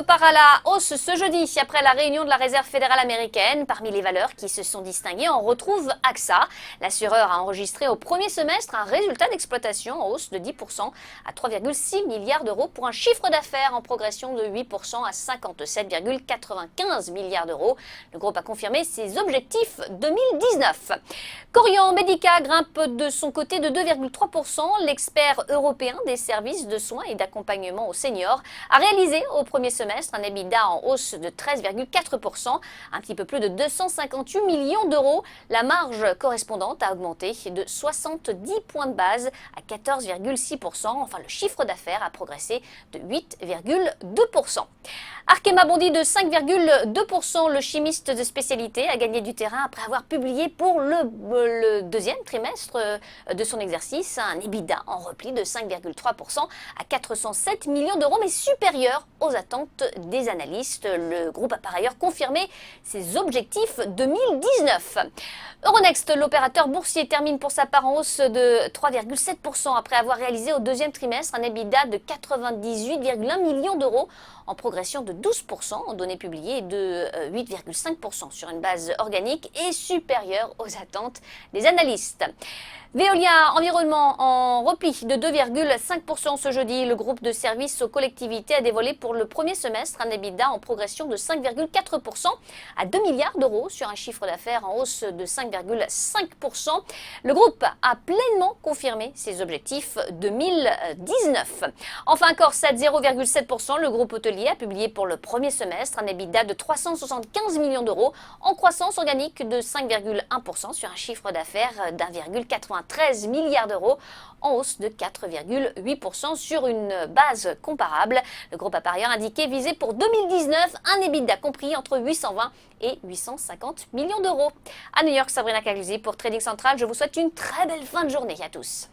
repart à la hausse ce jeudi après la réunion de la Réserve fédérale américaine. Parmi les valeurs qui se sont distinguées, on retrouve AXA. L'assureur a enregistré au premier semestre un résultat d'exploitation en hausse de 10% à 3,6 milliards d'euros pour un chiffre d'affaires en progression de 8% à 57,95 milliards d'euros. Le groupe a confirmé ses objectifs 2019. Corian Medica grimpe de son côté de 2,3%. L'expert européen des services de soins et d'accompagnement aux seniors a réalisé au premier semestre un EBITDA en hausse de 13,4%, un petit peu plus de 258 millions d'euros. La marge correspondante a augmenté de 70 points de base à 14,6%. Enfin, le chiffre d'affaires a progressé de 8,2%. Arkema bondit de 5,2%. Le chimiste de spécialité a gagné du terrain après avoir publié pour le deuxième trimestre de son exercice un EBITDA en repli de 5,3% à 407 millions d'euros, mais supérieur aux attentes des analystes. Le groupe a par ailleurs confirmé ses objectifs 2019. Euronext, l'opérateur boursier, termine pour sa part en hausse de 3,7% après avoir réalisé au deuxième trimestre un EBITDA de 98,1 millions d'euros en progression de 12% en données publiées de 8,5% sur une base organique et supérieure aux attentes des analystes. Veolia Environnement en repli de 2,5% ce jeudi. Le groupe de services aux collectivités a dévoilé pour le premier semestre un EBITDA en progression de 5,4% à 2 milliards d'euros sur un chiffre d'affaires en hausse de 5,5%. Le groupe a pleinement confirmé ses objectifs 2019. Enfin, Corsat 0,7%. Le groupe hôtelier a publié pour le premier semestre un EBITDA de 375 millions d'euros en croissance organique de 5,1% sur un chiffre d'affaires d'1,93 milliards d'euros en hausse de 4,8% sur une base comparable. Le groupe a par ailleurs indiqué viser pour 2019 un EBITDA compris entre 820 et 850 millions d'euros. À New York, Sabrina Cagliusi pour Trading Central. Je vous souhaite une très belle fin de journée à tous.